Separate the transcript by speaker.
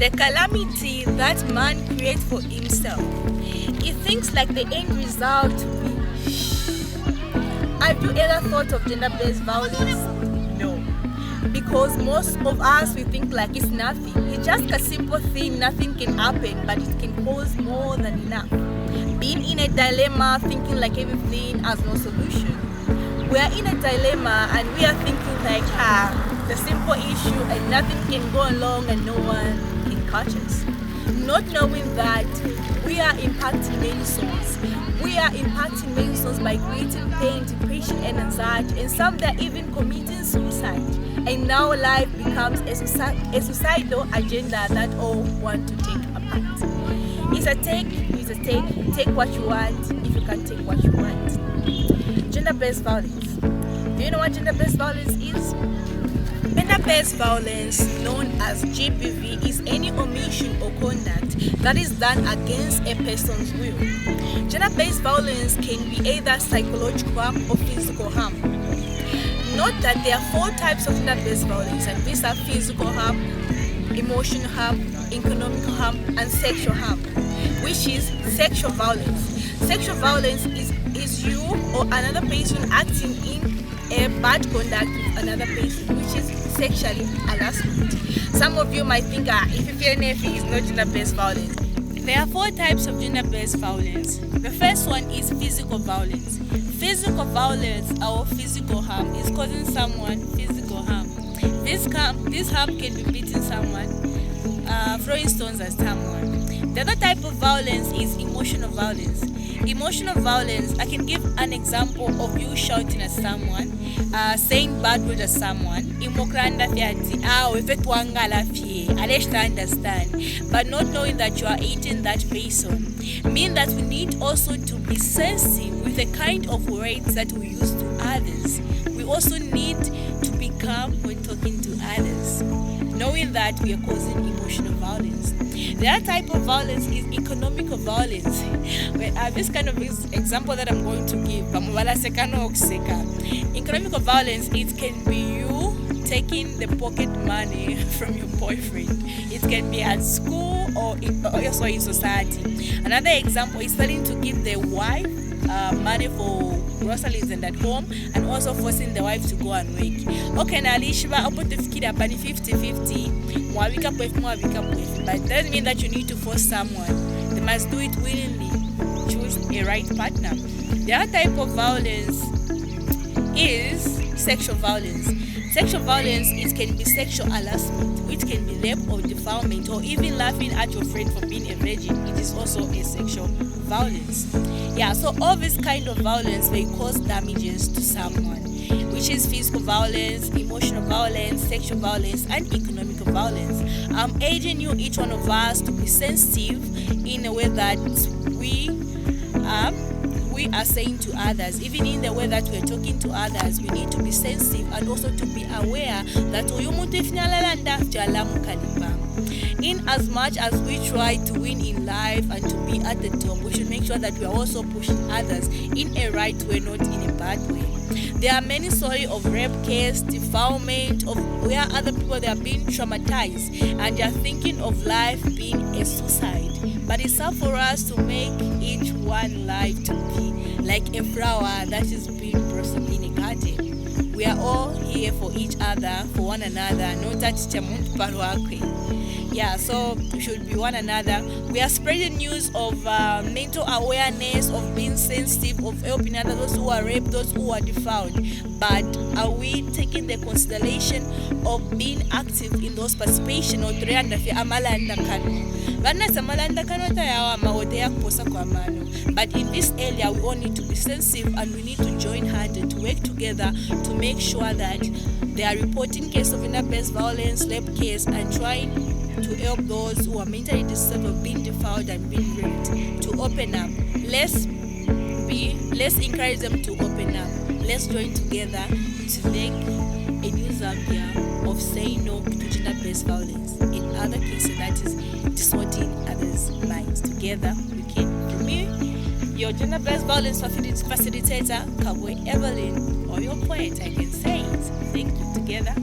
Speaker 1: the calamity that man creates for himself. He thinks like the end result will be. Have you ever thought of gender-based violence? No. Because most of us, we think like it's nothing. It's just a simple thing, nothing can happen, but it can cause more than enough. Being in a dilemma, thinking like everything has no solution. We are in a dilemma and we are thinking like, the simple issue and nothing can go along and no one can catch us. Not knowing that we are impacting many souls. We are impacting many souls by creating pain, depression and anxiety, and some that even committing suicide. And now life becomes a suicidal agenda that all want to take apart. It's a take what you want if you can take what you want. Gender-based violence. Do you know what gender-based violence is? Gender-based violence, known as GBV, is any omission or conduct that is done against a person's will. Gender-based violence can be either psychological harm or physical harm. Note that there are 4 types of gender-based violence, and these are physical harm, emotional harm, economical harm, and sexual harm, which is sexual violence. Sexual violence is you or another person acting in a bad conduct with another person, which is sexually harassment. Some of you might think, if you feel nephew is not gender-based violence. There are 4 types of gender-based violence. The first one is physical violence. Physical violence or physical harm is causing someone physical harm. This harm can be beating someone, throwing stones at someone. The other type of violence is emotional violence. Emotional violence, I can give an example of you shouting at someone, saying bad words at someone, understand, but not knowing that you are eating that person. Mean that we need also to be sensitive with the kind of words that we use to others. We also need to be calm when talking to others, knowing that we are causing emotional violence. The other type of violence is economical violence. This kind of example that I'm going to give, economical violence, it can be you taking the pocket money from your boyfriend. It can be at school or also in society. Another example is starting to give the wife money for groceries and at home, and also forcing the wife to go and work. Okay, now I'll put the fikiri up 50-50, but it doesn't mean that you need to force someone. They must do it willingly. Choose a right partner. The other type of violence is sexual violence. Sexual violence, it can be sexual harassment, which can be rape or defilement, or even laughing at your friend for being a virgin. It is also a sexual violence. So all this kind of violence may cause damages to someone, which is physical violence, emotional violence, sexual violence, and economical violence. I'm urging you, each one of us, to be sensitive in a way that we are saying to others. Even in the way that we're talking to others, we need to be sensitive and also to be aware that in as much as we try to win in life and to be at the top, we should make sure that we are also pushing others in a right way, not in a bad way. There are many stories of rape case, defilement, of where other people, they are being traumatized and they are thinking of life being a suicide. But it's up for us to make each one life to be like a flower that is being blossomed in a garden. We are all here for each other, for one another. Not that so we should be one another. We are spreading news of mental awareness, of being sensitive, of helping others, those who are raped, those who are defiled. But are we taking the consideration of being active in those participation or but in this area, we all need to be sensitive and we need to join hands and to work together to make sure that they are reporting cases of gender-based violence, rape case, and trying to help those who are mentally disabled, being defiled and being raped, to open up. Let's encourage them to open up. Let's join together to make a new Zambia of saying no to gender-based violence. In other cases, that is distorting others' minds. Together, we can. For me, your gender-based violence facilitator, Cowboy Evelyn, or your poet, I can say it. Thank you. Together.